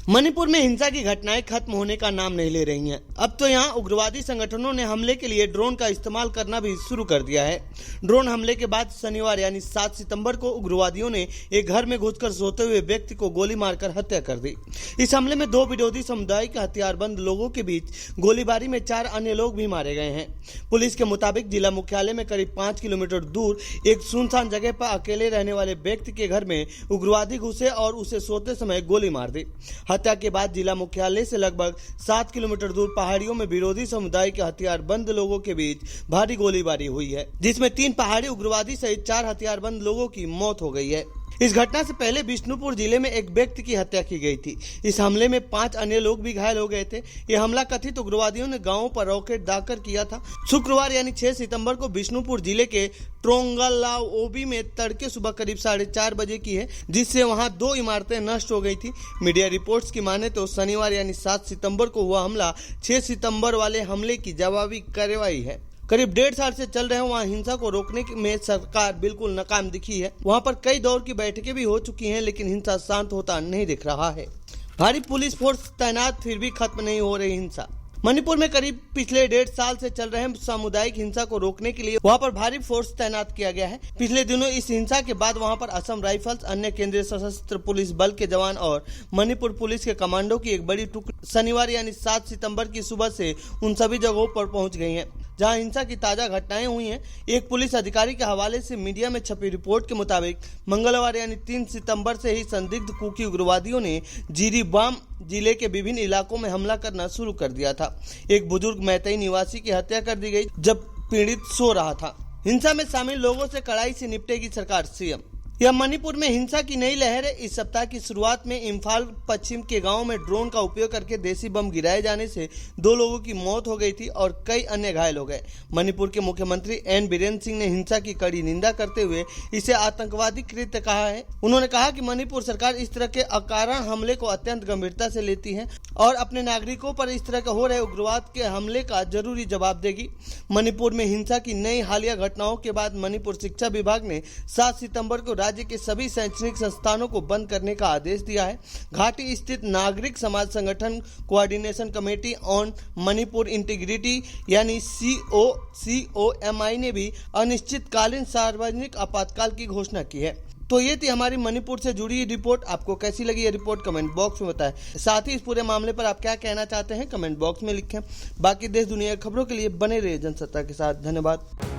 मणिपुर में हिंसा की घटनाएं खत्म होने का नाम नहीं ले रही हैं। अब तो यहां उग्रवादी संगठनों ने हमले के लिए ड्रोन का इस्तेमाल करना भी शुरू कर दिया है। ड्रोन हमले के बाद शनिवार यानी 7 सितंबर को उग्रवादियों ने एक घर में घुसकर सोते हुए व्यक्ति को गोली मारकर हत्या कर दी। इस हमले में 2 विरोधी समुदाय के हथियारबंद लोगों के बीच गोलीबारी में 4 अन्य लोग भी मारे गए हैं। पुलिस के मुताबिक जिला मुख्यालय में करीब 5 किलोमीटर दूर एक सुनसान जगह पर अकेले रहने वाले व्यक्ति के घर में उग्रवादी घुसे और उसे सोते समय गोली मार दी। हत्या के बाद जिला मुख्यालय से लगभग 7 किलोमीटर दूर पहाड़ियों में विरोधी समुदाय के हथियारबंद लोगों के बीच भारी गोलीबारी हुई है, जिसमें 3 पहाड़ी उग्रवादी सहित 4 हथियारबंद लोगों की मौत हो गई है। इस घटना से पहले बिष्णुपुर जिले में एक व्यक्ति की हत्या की गई थी। इस हमले में 5 अन्य लोग भी घायल हो गए थे। यह हमला कथित उग्रवादियों ने गांवों पर रॉकेट दागकर किया था। शुक्रवार यानी 6 सितंबर को बिष्णुपुर जिले के ट्रोंगलाओबी में तड़के सुबह करीब 4:30 बजे की है, जिससे वहां 2 इमारतें नष्ट हो गई थी। मीडिया रिपोर्ट्स की माने तो शनिवार यानी 7 सितंबर को हुआ हमला 6 सितंबर वाले हमले की जवाबी कार्रवाई है। करीब 1.5 साल से चल रहे वहां हिंसा को रोकने में सरकार बिल्कुल नाकाम दिखी है। वहां पर कई दौर की बैठकें भी हो चुकी हैं, लेकिन हिंसा शांत होता नहीं दिख रहा है। भारी पुलिस फोर्स तैनात, फिर भी खत्म नहीं हो रही हिंसा। मणिपुर में करीब पिछले 1.5 साल से चल रहे सामुदायिक हिंसा को रोकने के लिए वहां पर भारी फोर्स तैनात किया गया है। पिछले दिनों इस हिंसा के बाद वहां पर असम राइफल्स, अन्य केंद्रीय सशस्त्र पुलिस बल के जवान और मणिपुर पुलिस के कमांडो की एक बड़ी टुकड़ी शनिवार यानी 7 सितंबर की सुबह से उन सभी जगहों पर पहुंच गई है जहां हिंसा की ताजा घटनाएं हुई हैं। एक पुलिस अधिकारी के हवाले से मीडिया में छपी रिपोर्ट के मुताबिक मंगलवार यानी 3 सितंबर से ही संदिग्ध कुकी उग्रवादियों ने जिरीबाम जिले के विभिन्न इलाकों में हमला करना शुरू कर दिया था। एक बुजुर्ग मैतेई निवासी की हत्या कर दी गई जब पीड़ित सो रहा था। हिंसा में शामिल लोगों से कड़ाई से निपटेगी सरकार, सीएम। यह मणिपुर में हिंसा की नई लहर है। इस सप्ताह की शुरुआत में इम्फाल पश्चिम के गांव में ड्रोन का उपयोग करके देसी बम गिराए जाने से 2 लोगों की मौत हो गई थी और कई अन्य घायल हो गए। मणिपुर के मुख्यमंत्री एन बीरेन सिंह ने हिंसा की कड़ी निंदा करते हुए इसे आतंकवादी कृत्य कहा है। उन्होंने कहा कि मणिपुर सरकार इस तरह के अकारण हमले को अत्यंत गंभीरता से लेती है और अपने नागरिकों पर इस तरह के हो रहे उग्रवाद के हमले का जरूरी जवाब देगी। मणिपुर में हिंसा की नई हालिया घटनाओं के बाद मणिपुर शिक्षा विभाग ने 7 सितंबर को राज्य के सभी शैक्षणिक संस्थानों को बंद करने का आदेश दिया है। घाटी स्थित नागरिक समाज संगठन coordination committee on Manipur integrity यानी COMI ने भी अनिश्चितकालीन सार्वजनिक आपातकाल की घोषणा की है। तो ये थी हमारी मणिपुर से जुड़ी रिपोर्ट। आपको कैसी लगी ये रिपोर्ट कमेंट बॉक्स में बताएं। साथ ही इस पूरे मामले पर आप क्या कहना चाहते हैं कमेंट बॉक्स में लिखें। बाकी देश दुनिया की खबरों के लिए बने रहिए जनसत्ता के साथ। धन्यवाद।